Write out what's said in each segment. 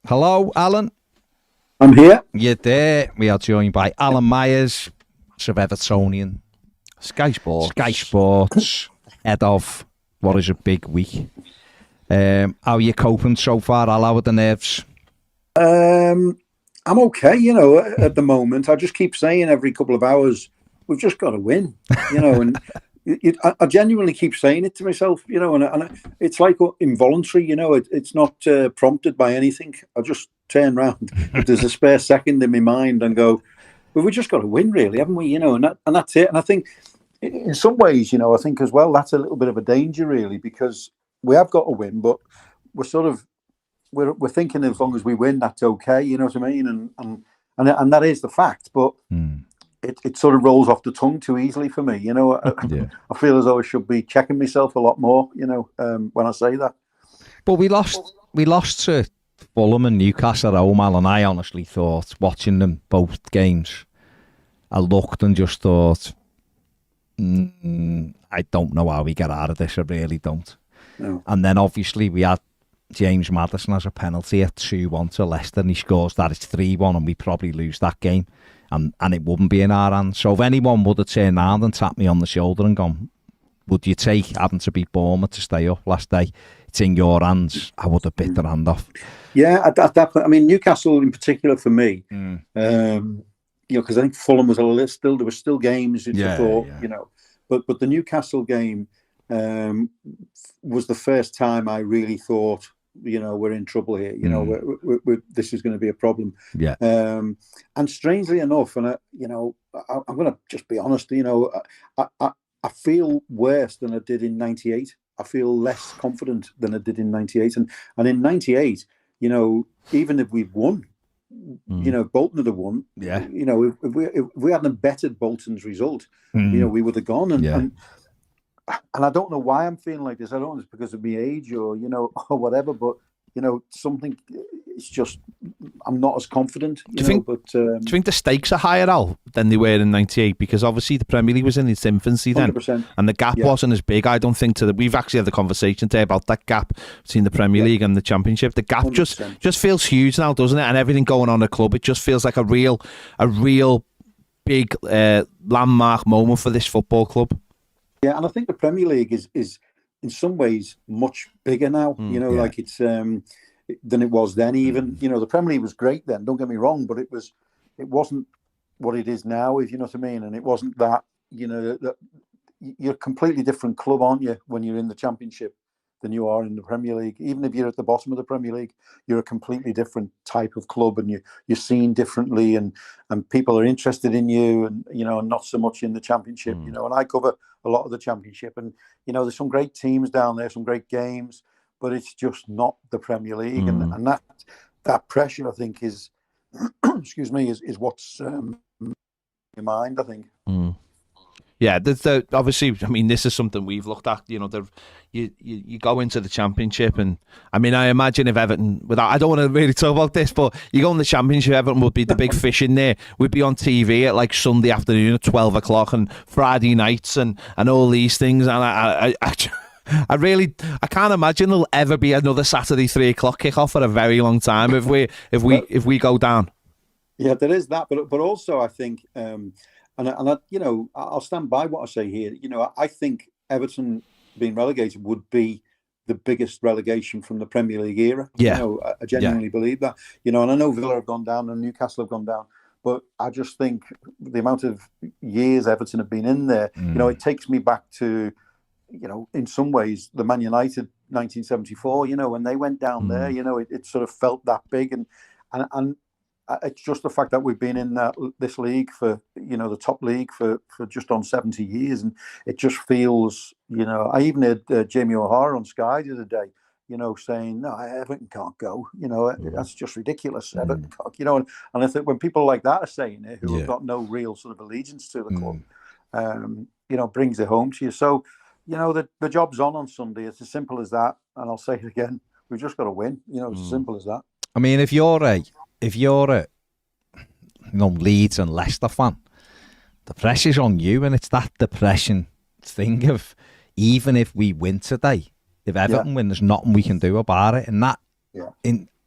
Hello, Alan. I'm here. You're there. We are joined by Alan Myers, massive Evertonian. Sky Sports, head of what is a big week. How are you coping so far, Al, with the nerves? I'm okay, at the moment. I just keep saying every couple of hours, we've just got to win, and I genuinely keep saying it to myself, and it's like involuntary, it's not prompted by anything. I just turn around if there's a spare second in my mind and go, well, we just got to win, really, haven't we? And that's it. And I think in some ways, I think as well, that's a little bit of a danger, really, because we have got to win, but we're sort of, we're thinking as long as we win, that's okay, you know what I mean? And that is the fact, but it sort of rolls off the tongue too easily for me, I feel as though I should be checking myself a lot more, when I say that. But we lost to Fulham and Newcastle at home, Al, and I honestly thought, watching them both games, I looked and just thought, I don't know how we get out of this, I really don't. No. And then obviously we had James Maddison as a penalty at 2-1 to Leicester, and he scores that, it's 3-1, and we probably lose that game, and it wouldn't be in our hands. So if anyone would have turned around and tapped me on the shoulder and gone, would you take having to beat Bournemouth to stay up last day? It's in your hands. I would have bit their hand off. Yeah, at that point, I mean, Newcastle in particular for me, because I think Fulham was there were still games before, but the Newcastle game was the first time I really thought, we're in trouble here. We're, this is going to be a problem. Yeah. And strangely enough, and I'm going to just be honest. I feel worse than I did in '98. I feel less confident than I did in '98. And in '98, even if we'd won, Bolton would have won. Yeah. If we hadn't betted Bolton's result, we would have gone. And I don't know why I'm feeling like this. I don't know if it's because of my age or or whatever. But something. It's just I'm not as confident. Do you think the stakes are higher, Al, than they were in '98? Because obviously the Premier League was in its infancy then, 100%. and the gap wasn't as big. I don't think we've actually had a conversation today about that gap between the Premier League and the Championship. The gap 100%. just feels huge now, doesn't it? And everything going on at the club, it just feels like a real big landmark moment for this football club. Yeah, and I think the Premier League is in some ways much bigger now. Like it's than it was then. Even the Premier League was great then. Don't get me wrong, but it wasn't what it is now. If you know what I mean. And it wasn't that. That you're a completely different club, aren't you, when you're in the Championship than you are in the Premier League. Even if you're at the bottom of the Premier League, you're a completely different type of club, and you're seen differently, and people are interested in you, and not so much in the Championship. And I cover a lot of the Championship, and there's some great teams down there, some great games, but it's just not the Premier League, and that pressure, I think, is excuse me, is what's in your mind, I think. Yeah, obviously, I mean, this is something we've looked at. You go into the Championship, and I mean, I imagine if Everton, I don't want to really talk about this, but you go in the Championship, Everton would be the big fish in there. We'd be on TV at like Sunday afternoon at 12 o'clock and Friday nights and all these things. And I can't imagine there'll ever be another Saturday 3 o'clock kickoff for a very long time if we go down. Yeah, there is that, but also I think, and I'll stand by what I say here. I think Everton being relegated would be the biggest relegation from the Premier League era. Yeah, I genuinely believe that. And I know Villa have gone down and Newcastle have gone down, but I just think the amount of years Everton have been in there, it takes me back to, in some ways, the Man United 1974. When they went down there, it sort of felt that big, and it's just the fact that we've been in this league for, the top league for just on 70 years. And it just feels, I even heard Jamie O'Hara on Sky the other day, saying, no, Everton can't go. That's just ridiculous. Everton can't, and I think when people like that are saying it, who have got no real sort of allegiance to the club, brings it home to you. So, the job's on Sunday. It's as simple as that. And I'll say it again, we've just got to win. It's as simple as that. I mean, if you're a Leeds and Leicester fan, the pressure's on you, and it's that depression thing of, even if we win today, if Everton win, there's nothing we can do about it. And that,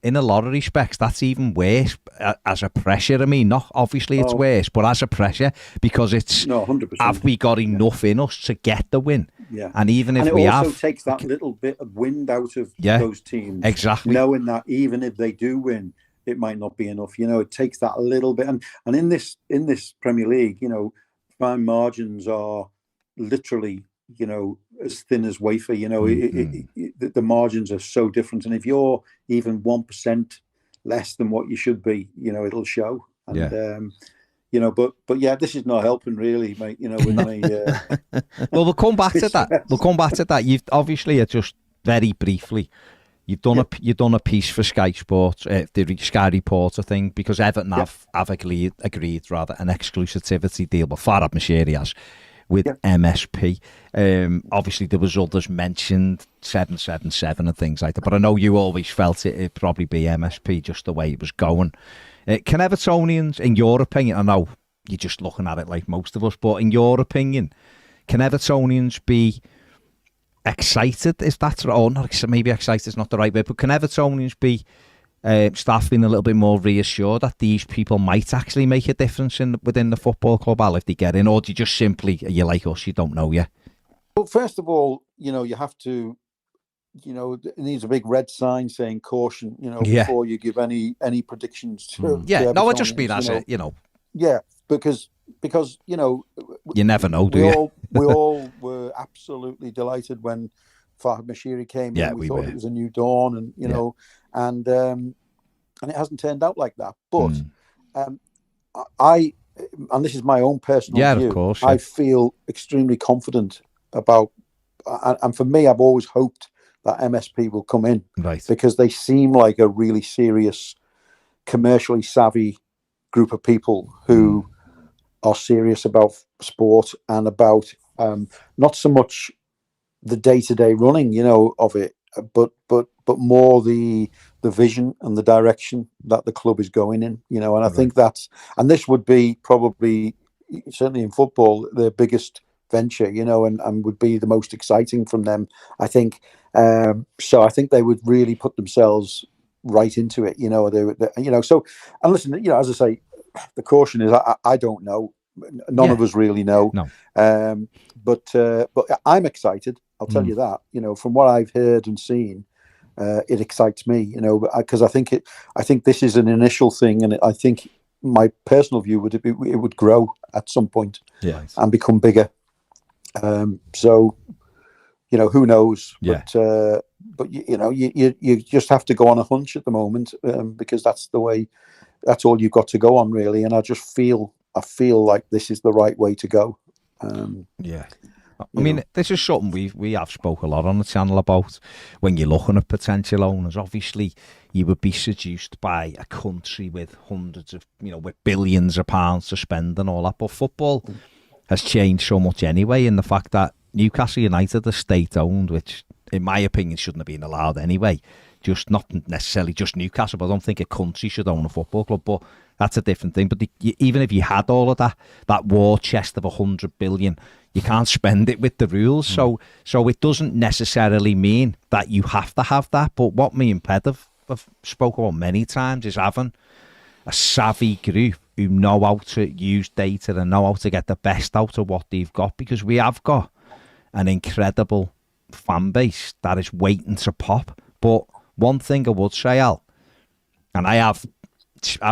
in a lot of respects, that's even worse as a pressure. I mean, not obviously it's worse, but as a pressure, because it's 100%. Have we got enough in us to get the win? Yeah, and even if it we also have, takes that little bit of wind out of those teams. Exactly, knowing that even if they do win, it might not be enough. It takes that little bit, and in this Premier League, fine margins are literally as thin as wafer. The margins are so different, and if you're even 1% less than what you should be, it'll show. And but yeah, this is not helping really, mate. With my well, we'll come back to that. We'll come back to that. You've obviously just very briefly. You've done a piece for Sky Sports, the Sky Reporter thing, because Everton have agreed rather an exclusivity deal, but Farhad Moshiri has, with MSP. Obviously, there was others mentioned, 777 and things like that, but I know you always felt it'd probably be MSP just the way it was going. Can Evertonians, in your opinion, I know you're just looking at it like most of us, but in your opinion, can Evertonians be excited, if that's right, or not? Maybe excited is not the right word, but can Evertonians be staff being a little bit more reassured that these people might actually make a difference within the football club, Al, if they get in, or do you just simply, are you like us, you don't know yet? Well, first of all, you have to, it needs a big red sign saying caution, before you give any predictions to no, I just mean as a, yeah, because you never know, do you? We all were absolutely delighted when Farhad Moshiri came in. We thought it was a new dawn, and and it hasn't turned out like that. But and this is my own personal view, of course, I feel extremely confident about, and for me, I've always hoped that MSP will come in, right? Because they seem like a really serious, commercially savvy group of people who are serious about sport and about not so much the day-to-day running, of it, but more the vision and the direction that the club is going in, and I think and this would be probably, certainly in football, their biggest venture, and would be the most exciting from them, I think. So I think they would really put themselves right into it, so, and listen, as I say, the caution is I don't know. None of us really know. No. But I'm excited. I'll tell you that. From what I've heard and seen, it excites me. Because I think this is an initial thing, and I think my personal view would be it would grow at some point, and become bigger. So, who knows? Yeah. But you just have to go on a hunch at the moment, because that's the way. That's all you've got to go on, really. And I feel like this is the right way to go. I mean, this is something we have spoke a lot on the channel about. When you're looking at potential owners, obviously you would be seduced by a country with hundreds of, with billions of pounds to spend and all that. But football has changed so much anyway, in the fact that Newcastle United are state-owned, which in my opinion shouldn't have been allowed anyway. Just not necessarily just Newcastle, but I don't think a country should own a football club. But that's a different thing. But even if you had all of that war chest of 100 billion, you can't spend it with the rules. So it doesn't necessarily mean that you have to have that. But what me and Ped have spoke about many times is having a savvy group who know how to use data and know how to get the best out of what they've got, because we have got an incredible fan base that is waiting to pop. But one thing I would say, Al, and I've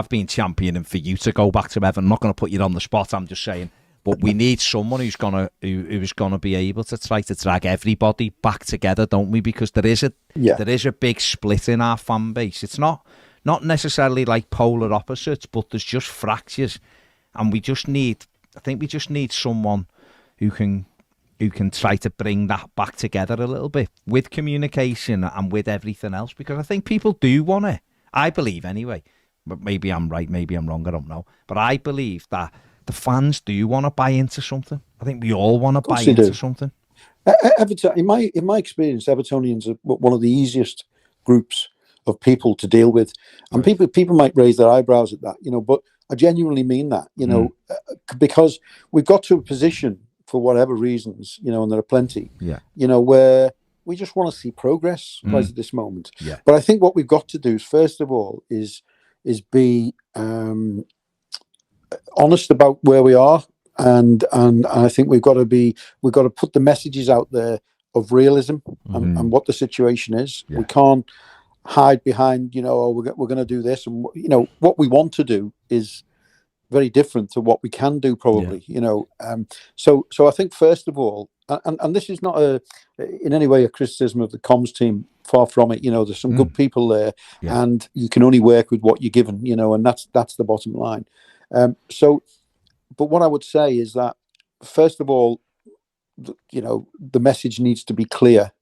been championing for you to go back to Everton. I'm not going to put you on the spot. I'm just saying, but we need someone who's gonna be able to try to drag everybody back together, don't we? Because there is a big split in our fan base. It's not necessarily like polar opposites, but there's just fractures, and we just need someone who can try to bring that back together a little bit with communication and with everything else, because I think people do want it. I believe anyway, but maybe I'm right, maybe I'm wrong, I don't know. But I believe that the fans do want to buy into something. I think we all want to buy into something. Everton, in my experience, Evertonians are one of the easiest groups of people to deal with, and people might raise their eyebrows at that, but I genuinely mean that, because we've got to a position, for whatever reasons, and there are plenty, where we just want to see progress right at this moment. Yeah. But I think what we've got to do is, first of all, is be honest about where we are, and I think we've got to put the messages out there of realism and what the situation is. Yeah. We can't hide behind, we're going to do this, and what we want to do is very different to what we can do, probably. So I think, first of all, and this is not in any way a criticism of the comms team, far from it. There's some good people there, and you can only work with what you're given, and that's the bottom line. But what I would say is that, first of all, the message needs to be clear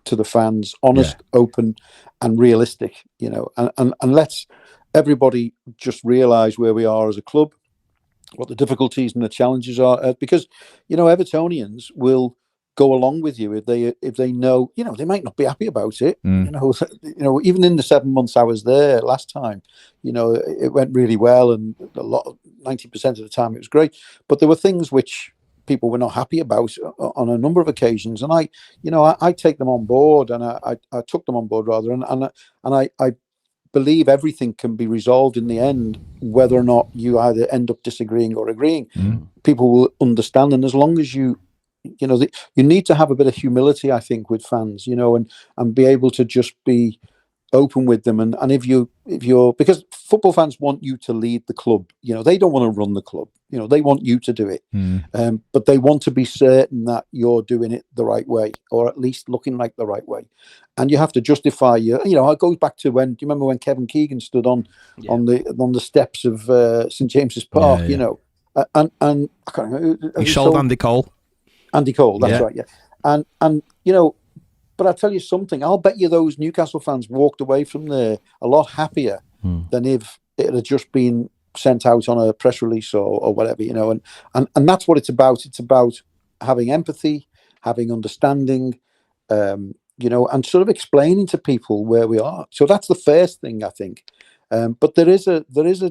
to the fans, honest, open, and realistic. And let's everybody just realise where we are as a club, what the difficulties and the challenges are, because Evertonians will go along with you if they know, they might not be happy about it. Even in the 7 months I was there last time, it went really well, and 90% of the time it was great. But there were things which people were not happy about on a number of occasions, and I take them on board, and I took them on board rather, and I believe everything can be resolved in the end, whether or not you either end up disagreeing or agreeing. People will understand, and as long as you need to have a bit of humility, I think, with fans, and be able to just be open with them. And if you're, because football fans want you to lead the club, they don't want to run the club, they want you to do it. But they want to be certain that you're doing it the right way, or at least looking like the right way. And you have to justify it goes back to do you remember when Kevin Keegan stood on the steps of St James's Park, and I can't remember, he sold Andy Cole. Andy Cole, that's right, yeah. And but I'll tell you something, I'll bet you those Newcastle fans walked away from there a lot happier than if it had just been sent out on a press release or whatever, and that's what it's about. It's about having empathy, having understanding, and sort of explaining to people where we are. So that's the first thing, I think. But there is a there's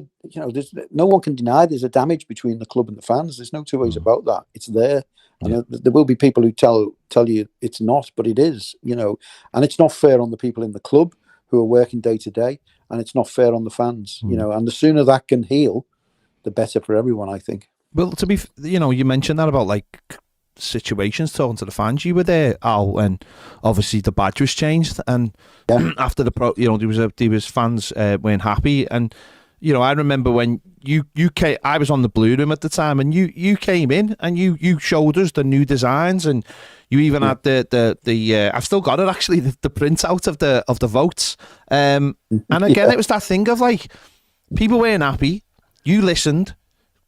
no one can deny there's a damage between the club and the fans. There's no two ways about that. It's there. And there will be people who tell you it's not, but it is, and it's not fair on the people in the club who are working day to day, and it's not fair on the fans, and the sooner that can heal, the better for everyone, I think. Well, to be, you mentioned that about like situations talking to the fans. You were there, Al, and obviously the badge was changed, and after there was fans weren't happy, and I remember when you came, I was on the Blue Room at the time, and you came in and you showed us the new designs, and you even had the I've still got it actually, the printout of the votes, and again it was that thing of like, people weren't happy, you listened,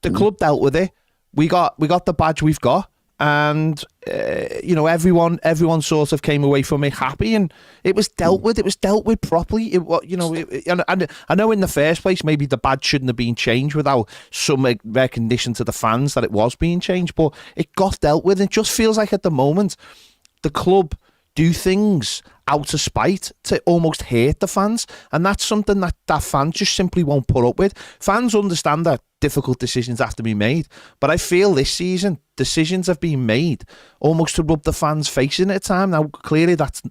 the club dealt with it, we got the badge we've got, and everyone sort of came away from it happy, and it was dealt with. It was dealt with properly. And I know in the first place maybe the badge shouldn't have been changed without some recognition to the fans that it was being changed, but it got dealt with. It just feels like at the moment the club do things out of spite to almost hate the fans, and that's something that fans just simply won't put up with. Fans understand that difficult decisions have to be made, but I feel this season decisions have been made almost to rub the fans' face in at a time. Now clearly that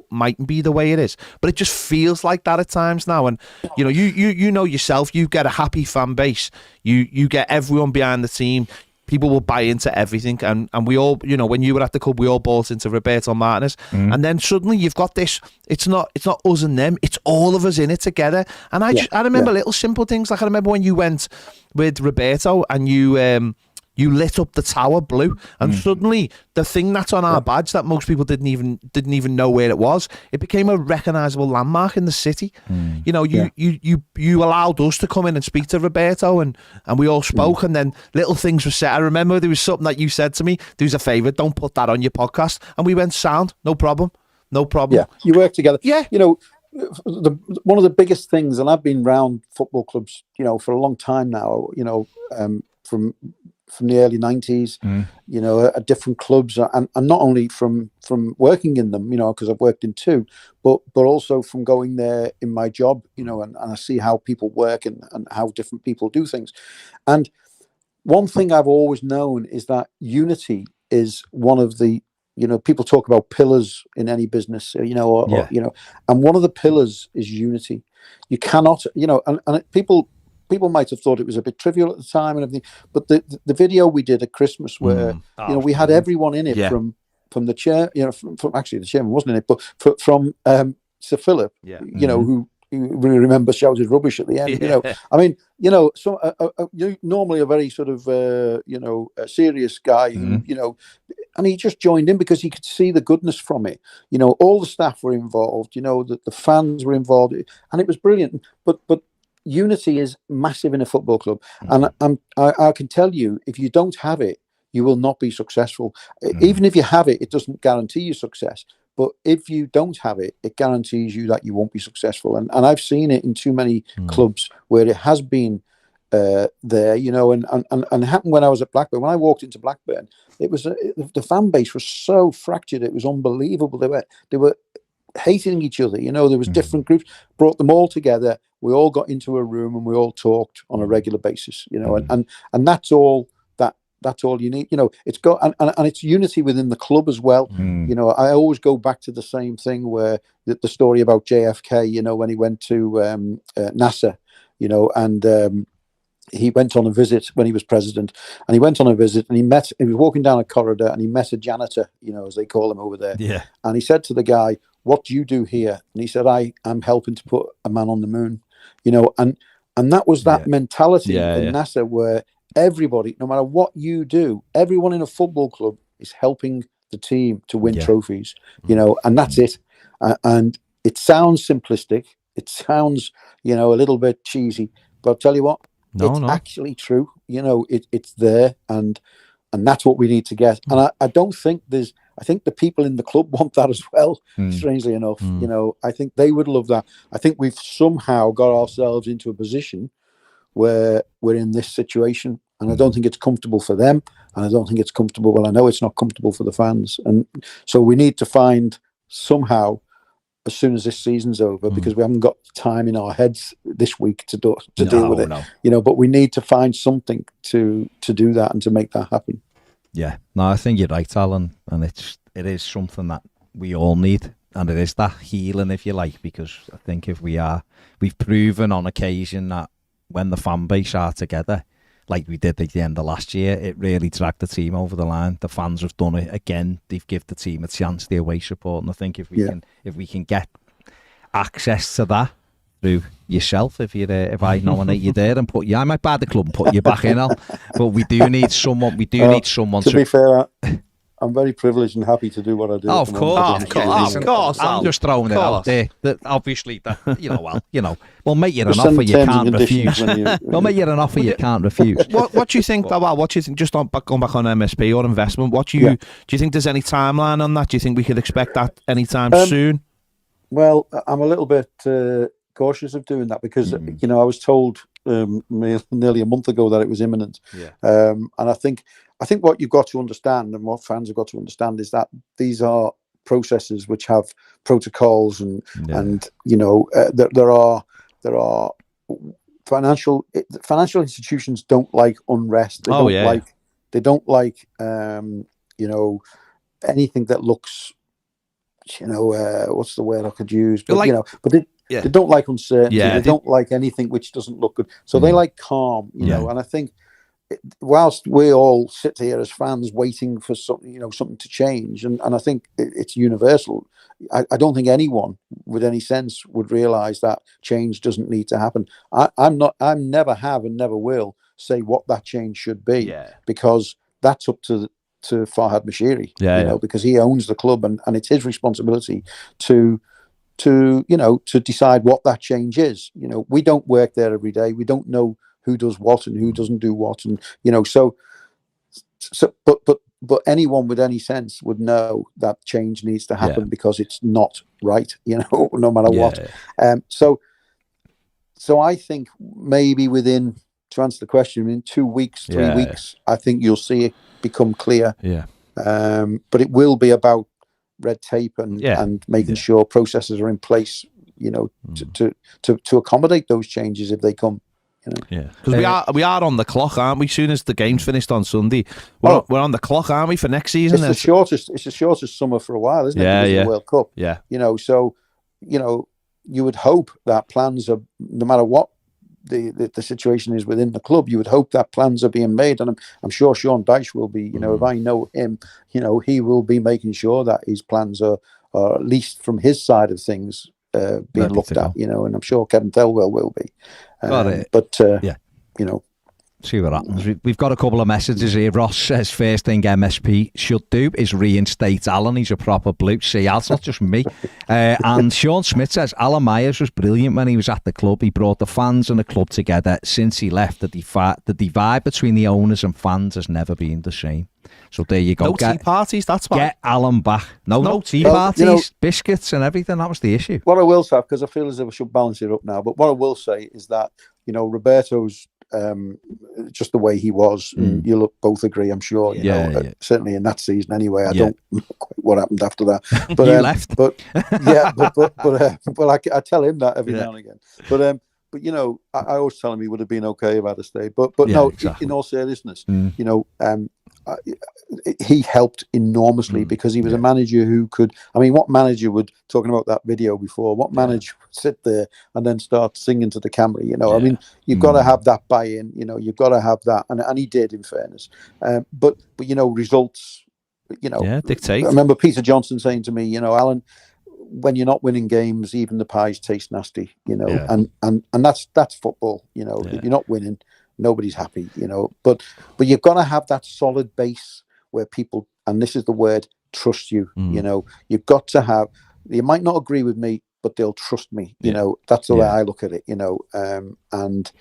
mightn't be the way it is, but it just feels like that at times now. And you know yourself, you get a happy fan base, you get everyone behind the team. People will buy into everything, and we all, when you were at the club, we all bought into Roberto Martinez, and then suddenly you've got this. It's not us and them; it's all of us in it together. And I remember little simple things, like I remember when you went with Roberto and you lit up the tower blue, and suddenly the thing that's on our badge that most people didn't even know where it was, it became a recognisable landmark in the city. You allowed us to come in and speak to Roberto, and we all spoke, and then little things were said. I remember there was something that you said to me, do us a favour, don't put that on your podcast, and we went, sound, no problem. Yeah, you work together. Yeah. One of the biggest things, and I've been round football clubs, for a long time now, from the early 90s, at different clubs, and not only from working in them, because I've worked in two, but also from going there in my job, and I see how people work and how different people do things. And one thing I've always known is that unity is one of the people talk about pillars in any business, or and one of the pillars is unity. You cannot, and people might have thought it was a bit trivial at the time and everything, but the video we did at Christmas where we had everyone in it from the chair, from actually the chairman wasn't in it, but from Sir Philip, who we remember shouted rubbish at the end. I mean, some normally a very sort of a serious guy who and he just joined in because he could see the goodness from it. All the staff were involved. The fans were involved, and it was brilliant. But unity is massive in a football club, and I can tell you, if you don't have it, you will not be successful. Even if you have it, it doesn't guarantee you success. But if you don't have it, it guarantees you that you won't be successful. And I've seen it in too many clubs where it has been there, and it happened when I was at Blackburn. When I walked into Blackburn, it was the fan base was so fractured. It was unbelievable. They were hating each other. There was different groups, brought them all together. We all got into a room and we all talked on a regular basis. And that's all. That's all you need. It's got and it's unity within the club as well. I always go back to the same thing where the story about JFK. When he went to NASA, and he went on a visit when he was president, and he went on a visit and he was walking down a corridor and he met a janitor, as they call him over there. Yeah. And he said to the guy, "What do you do here?" And he said, "I'm helping to put a man on the moon." And that was that mentality in NASA where everybody, no matter what you do, everyone in a football club is helping the team to win trophies, and that's it. And it sounds simplistic. It sounds, a little bit cheesy, but I'll tell you what, it's actually true. It's there, and that's what we need to get. And I don't think I think the people in the club want that as well, strangely enough. I think they would love that. I think we've somehow got ourselves into a position where we're in this situation, and I don't think it's comfortable for them, and I don't think it's comfortable. Well, I know it's not comfortable for the fans, and so we need to find somehow, as soon as this season's over, because we haven't got time in our heads this week to deal with it. But we need to find something to do that and to make that happen. Yeah, no, I think you're right, Alan, and it is something that we all need, and it is that healing, if you like, because I think we've proven on occasion that when the fan base are together, like we did at the end of last year, it really dragged the team over the line. The fans have done it again. They've given the team a chance, the away support, and I think if we can get access to that through yourself, if I nominate you there and put you, I might buy the club and put you back in, but we do need someone. We do need someone to be fair. I'm very privileged and happy to do what I do. Oh, of course. I'm just throwing it out there. That obviously, we'll make you an offer you can't refuse. We'll make you an offer you can't refuse. What do you think? What do you think? Just going back on MSP or investment. Do you think there's any timeline on that? Do you think we could expect that anytime soon? Well, I'm a little bit cautious of doing that because I was told nearly a month ago that it was imminent. And I think what you've got to understand and what fans have got to understand is that these are processes which have protocols and there are financial institutions don't like unrest. They don't like anything that looks what's the word I could use, but they don't like uncertainty. They don't like anything which doesn't look good. So they like calm, and I think whilst we all sit here as fans waiting for something to change, and I think it's universal. I don't think anyone with any sense would realise that change doesn't need to happen. I never have and never will say what that change should be, because that's up to Farhad Moshiri, because he owns the club and it's his responsibility to decide what that change is. We don't work there every day. We don't know who does what and who doesn't do what, and but anyone with any sense would know that change needs to happen because it's not right, no matter what. So I think maybe within, to answer the question, in 2 weeks, 3 weeks, I think you'll see it become clear. But it will be about red tape and making sure processes are in place, to accommodate those changes if they come. Yeah, because we are on the clock, aren't we? Soon as the game's finished on Sunday, we're on the clock, aren't we, for next season? It's the shortest summer for a while, isn't it? Yeah, because of the World Cup. Yeah, so you would hope that plans are, no matter what the situation is within the club, you would hope that plans are being made, and I'm sure Sean Dyche will be. If I know him, he will be making sure that his plans are at least from his side of things being looked at. And I'm sure Kevin Thelwell will be. See what happens. We've got a couple of messages here. Ross says first thing MSP should do is reinstate Alan. He's a proper blue. See, that's not just me. And Sean Smith says Alan Myers was brilliant when he was at the club. He brought the fans and the club together. Since he left, the divide between the owners and fans has never been the same. So there you go. No tea parties, that's why. Get Alan back. No tea parties, biscuits and everything. That was the issue. What I will say, because I feel as if I should balance it up now, but what I will say is that, Roberto's just the way he was, and you'll both agree, I'm sure. Certainly in that season, anyway. I don't know quite what happened after that. But you left. But I tell him that every now and again. But I always tell him he would have been okay if I'd have stayed. But no, exactly. In all seriousness, he helped enormously because he was a manager who could. I mean, what manager would, talking about that video before? What manager would sit there and then start singing to the camera? I mean, you've got to have that buy-in. You've got to have that, and he did, in fairness. But results. Dictate. I remember Peter Johnson saying to me, Alan, when you're not winning games, even the pies taste nasty. And that's football. If you're not winning, nobody's happy, but you've got to have that solid base where people, and this is the word, trust you. You've got to have, you might not agree with me, but they'll trust me. That's the way I look at it. And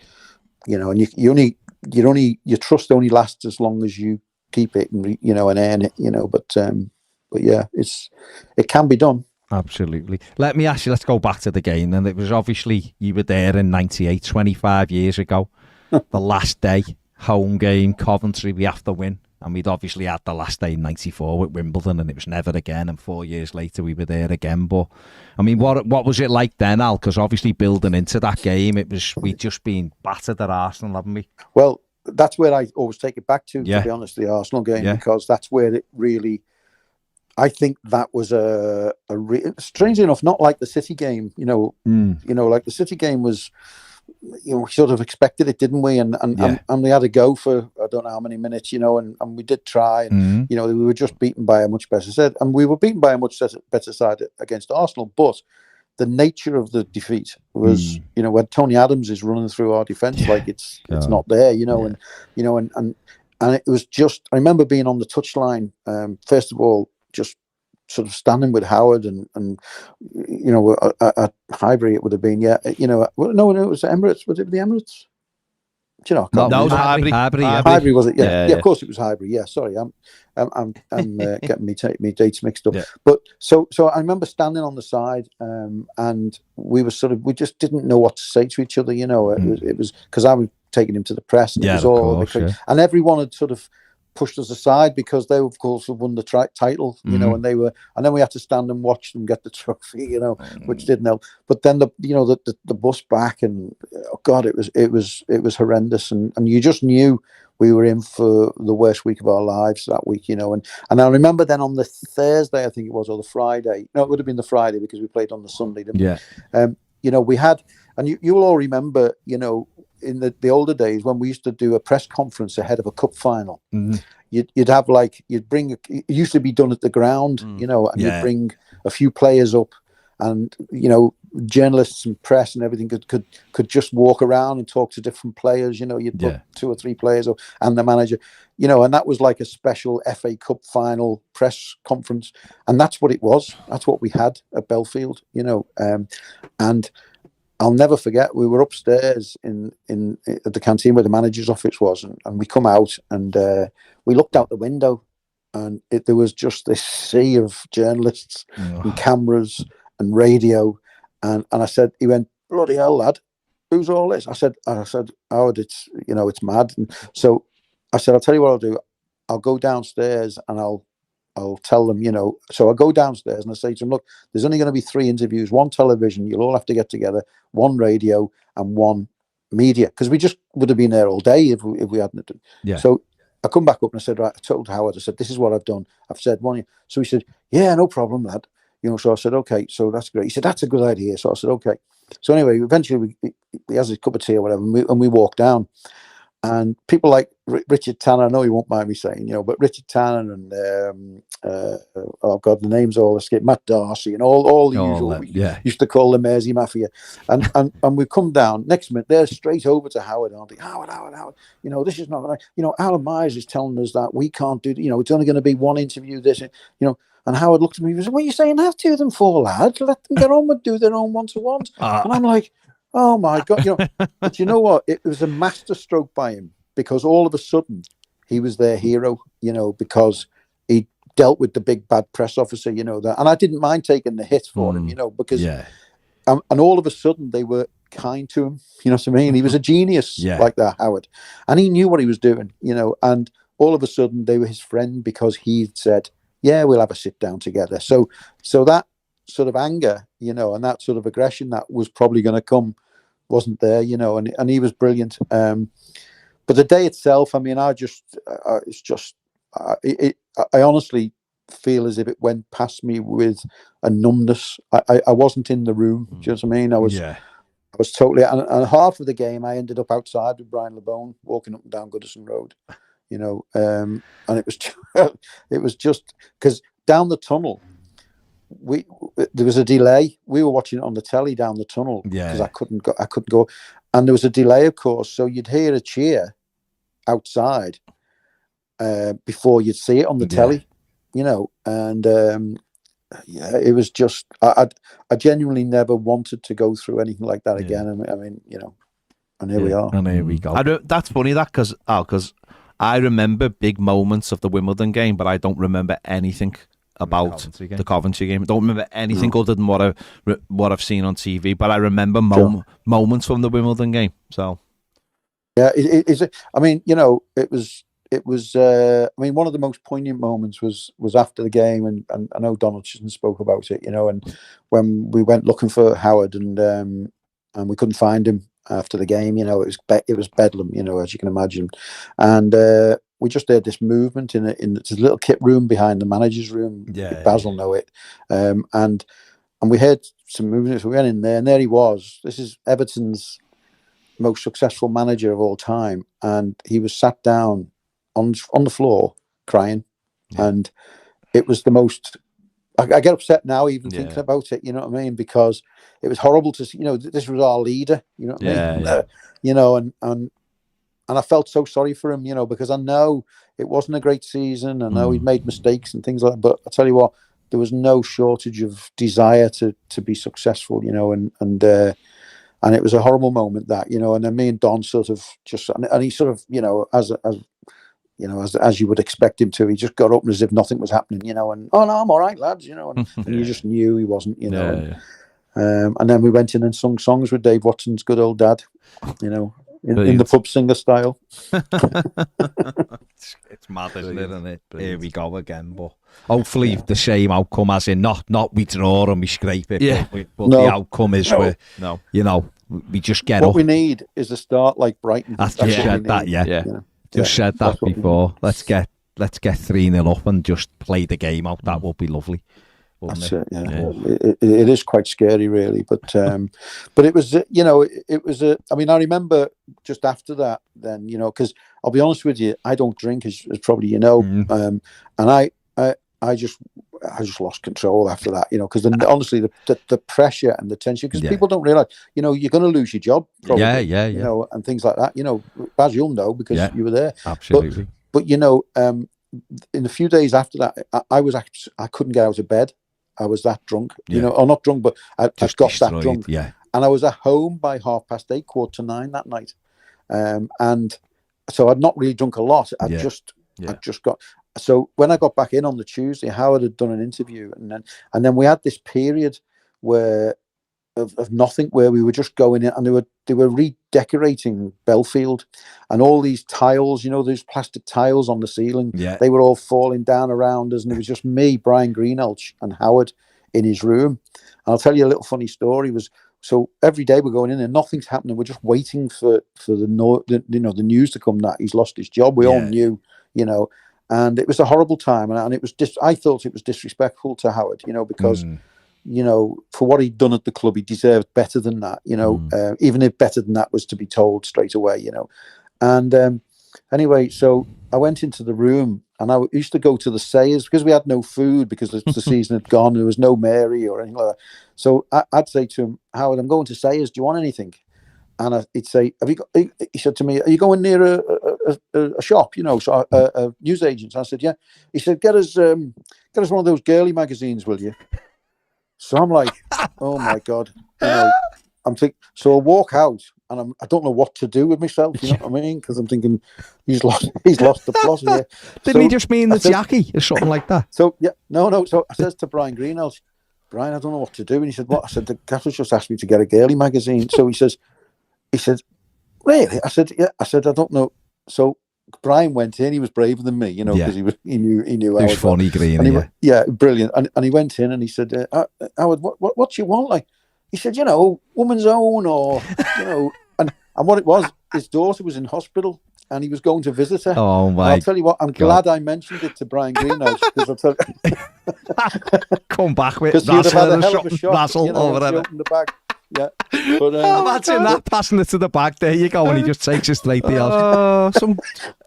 your trust only lasts as long as you keep it and and earn it. But yeah, it can be done. Absolutely. Let me ask you, let's go back to the game. And it was obviously, you were there in 98, 25 years ago. The last day, home game, Coventry, we have to win. And we'd obviously had the last day in 94 with Wimbledon, and it was never again. And 4 years later, we were there again. But, I mean, what was it like then, Al? Because obviously building into that game, we'd just been battered at Arsenal, haven't we? Well, that's where I always take it back to be honest, the Arsenal game, because that's where it really... I think that was strangely enough, not like the City game, like the City game was, we sort of expected it, didn't we? And we had a go for, I don't know how many minutes, and we did try, and, we were just beaten by a much better side, and we were beaten by a much better side against Arsenal, but the nature of the defeat was, when Tony Adams is running through our defence, like it's not there, and it was just, I remember being on the touchline, first of all, just sort of standing with Howard and at Highbury it would have been, no, it was Emirates. Was it the Emirates? Do you know? No, it was Highbury. Highbury, was it? Yeah, of course it was Highbury. Yeah, sorry, I'm getting me dates mixed up. Yeah. But so I remember standing on the side, and we just didn't know what to say to each other. It was because I was taking him to the press, and it was all, and everyone had sort of pushed us aside because they, of course, had won the title, and then we had to stand and watch them get the trophy, which didn't help. But then the bus back, and oh God, it was horrendous, and you just knew we were in for the worst week of our lives that week, and I remember then on the Thursday, I think it was, or the Friday, no, it would have been the Friday because we played on the Sunday, didn't we? We had, and you'll all remember, in the older days when we used to do a press conference ahead of a cup final, you'd have it used to be done at the ground, and you'd bring a few players up, and journalists and press and everything could just walk around and talk to different players. You'd put 2 or 3 players up and the manager, and that was like a special FA Cup final press conference, and that's what it was. That's what we had at Belfield, and I'll never forget, we were upstairs in at the canteen where the manager's office was, and we come out and we looked out the window, and there was just this sea of journalists and cameras and radio, and I said, he went, bloody hell, lad, who's all this? I said, Howard, it's mad. And so I said, I'll tell you what I'll do. I'll go downstairs and I'll tell them, so I go downstairs and I say to them, look, there's only going to be 3 interviews, 1 television, you'll all have to get together, 1 radio and 1 media, because we just would have been there all day if we hadn't done. Yeah. So I come back up and I said, right, I told Howard, I said, this is what I've done. I've said one. So he said, yeah, no problem, lad. So I said, okay, so that's great. He said, that's a good idea. So I said, okay. So anyway, eventually he has his cup of tea or whatever, and we walk down. And people like Richard Tanner, I know he won't mind me saying, but Richard Tanner and oh God, the names all escape. Matt Darcy and all the usual. We used to call the Mersey Mafia. And we come down. Next minute, they're straight over to Howard, aren't they? Howard. This is not right. Alan Myers is telling us that we can't do. It's only going to be one interview. This. And Howard looked at me and said, "What are you saying that to them for, lad? Let them get on with do their own one-to-ones." And I'm like, oh my God, but you know what? It was a masterstroke by him, because all of a sudden he was their hero, because he dealt with the big bad press officer, that, and I didn't mind taking the hit for him, because, and all of a sudden they were kind to him, you know what I mean? He was a genius like that, Howard, and he knew what he was doing, and all of a sudden they were his friend because he'd said, yeah, we'll have a sit down together. So that sort of anger, and that sort of aggression that was probably going to come wasn't there, and he was brilliant. But the day itself, I mean, I honestly feel as if it went past me with a numbness. I wasn't in the room. Do you know what I mean? I was totally, and half of the game I ended up outside with Brian LeBone walking up and down Goodison Road, and it was just because down the tunnel, there was a delay. We were watching it on the telly down the tunnel because I couldn't go, and there was a delay, of course. So you'd hear a cheer outside before you'd see it on the telly, and it was just I genuinely never wanted to go through anything like that again. I mean, and here we are. And here we go. That's funny because I remember big moments of the Wimbledon game, but I don't remember anything about the Coventry game. I don't remember anything other than what I've seen on TV, but I remember moments from the Wimbledon game. So I mean, it was I mean, one of the most poignant moments was after the game, and I know Donaldson spoke about it, and when we went looking for Howard and we couldn't find him after the game, it was bedlam, as you can imagine, and we just heard this movement in this little kit room behind the manager's room. Baz will know it. And we heard some movement. So we went in there, and there he was. This is Everton's most successful manager of all time, and he was sat down on the floor crying, and it was the most. I get upset now even thinking about it. You know what I mean? Because it was horrible to see. This was our leader. You know what I mean? And I felt so sorry for him, because I know it wasn't a great season. I know he'd made mistakes and things like that. But I tell you what, there was no shortage of desire to be successful, and it was a horrible moment that, and then me and Don sort of just, and he sort of, as you would expect him to, he just got up as if nothing was happening, and, oh no, I'm all right, lads, and you just knew he wasn't, and then we went in and sung songs with Dave Watson's Good Old Dad, in the pub singer style. It's mad, isn't it? Here we go again. But hopefully the same outcome, as in not we draw and we scrape it, but the outcome is we just get what up. we need is a start like Brighton. Just said that before. Let's get 3-0 up and just play the game out. That would be lovely. That's it. It is quite scary, really. But it was, it was a. I mean, I remember just after that, then, because I'll be honest with you, I don't drink, as probably you know, and I just lost control after that, because honestly, the pressure and the tension, because people don't realize, you're going to lose your job, probably, and things like that, as you'll know because you were there, absolutely. But in the few days after that, I couldn't get out of bed. I was that drunk, or not drunk, but I got that drunk. And I was at home by 8:30, 8:45 that night. And so I'd not really drunk a lot. I just got. So when I got back in on the Tuesday, Howard had done an interview, and then we had this period of nothing, where we were just going in, and they were redecorating Belfield, and all these tiles, those plastic tiles on the ceiling, they were all falling down around us, and it was just me, Brian Greenhalgh, and Howard in his room. And I'll tell you a little funny story. Was So every day we're going in and nothing's happening. We're just waiting for the news to come that he's lost his job. We all knew, and it was a horrible time. And it was I thought it was disrespectful to Howard, because, for what he'd done at the club, he deserved better than that, even if better than that was to be told straight away, And anyway, so I went into the room and I used to go to the Sayers because we had no food because the season had gone. There was no Mary or anything like that. So I'd say to him, Howard, I'm going to Sayers. Do you want anything? And he'd say, "Have you got?" He said to me, "Are you going near a shop? So a newsagent?" I said, "Yeah." He said, "Get us one of those girly magazines, will you?" So I'm like, "Oh my God!" I'm thinking. So I walk out. And I don't know what to do with myself, you know what I mean? Because I'm thinking he's lost the plot here. Didn't he just mean the Jackie or something like that? So yeah, no. So I says to Brian Greenhouse, Brian, I don't know what to do. And he said, "What?" I said, "The gaffer's just asked me to get a girly magazine." So he said, "Really?" I said, "Yeah." I said, "I don't know." So Brian went in. He was braver than me, because he knew. He was funny, Green. Yeah, brilliant. And he went in and he said, "Howard, what do you want?" Like he said, Woman's Own or And what it was, his daughter was in hospital and he was going to visit her. Oh, my I'll tell you what, I'm glad I mentioned it to Brian Greenhouse because I'll tell you. Come back with because you'd have had a hell of a shot, or whatever. Opened the bag. Yeah. But, imagine that, passing it to the bag. There you go, and he just takes it straight to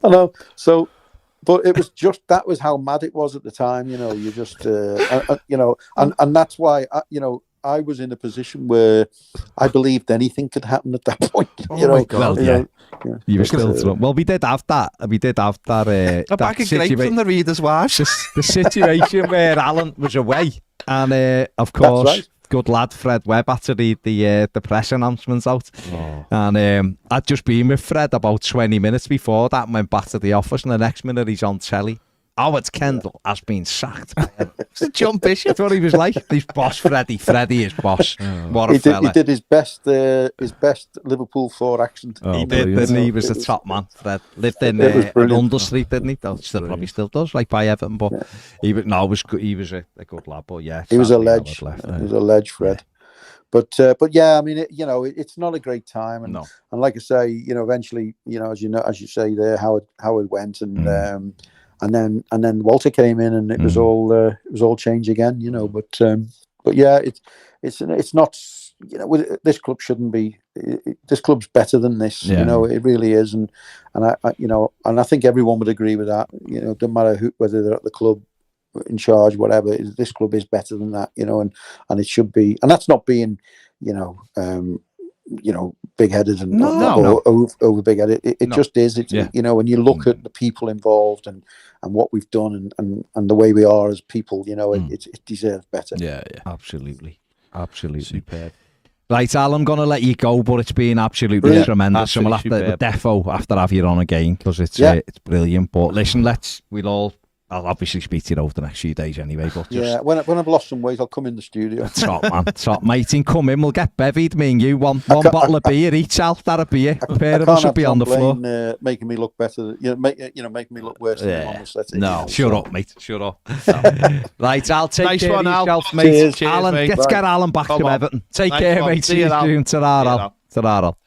I know. So, but it was just, that was how mad it was at the time, you just, and that's why, I was in a position where I believed anything could happen at that point. My God, you were still well, we did have that. A bag of grapes from the Reader's wives. The situation where Alan was away, and of course, good lad Fred Webb had to read the press announcements out, and I'd just been with Fred about 20 minutes before that, and went back to the office, and the next minute he's on telly. Howard Kendall has been sacked. It's a John Bishop. That's what he was like. He's boss, Freddie. Freddie is boss. What a fella. He did his best Liverpool 4 accent. He did, didn't he? He was the top man. Fred lived in London Street, didn't he? Probably still does, like by Everton. But he was a good lad. But yeah, he was a ledge. He was a ledge, Fred. But yeah, I mean, it's not a great time, and like I say, eventually, as you say there, Howard went, and then Walter came in, and it was all change again, But yeah, it's not, this club shouldn't be. This club's better than this, It really is, and I think everyone would agree with that. No matter whether they're at the club, in charge, whatever. This club is better than that, and it should be. And that's not being, big-headed and over big-headed. It just is. When you look at the people involved and what we've done and the way we are as people, it deserves better. Yeah, absolutely, superb. Right, Al, I'm going to let you go, but it's been absolutely tremendous. And we'll have to defo after have you on again because it's brilliant. But listen, I'll obviously speak to you over the next few days anyway. But when I've lost some weight, I'll come in the studio. Top man, top matey, come in. We'll get bevied, me and you. One bottle of beer each, Al. That'll be it. A pair of us will be on the floor. Making me look better, making me look worse than I'm honest. No, shut up, mate. Shut up. Right, Al, take care of yourself, mate. Cheers, Alan, mate. Let's get Alan back to Everton. Take care, mate. See you soon. Ta-ra, Al.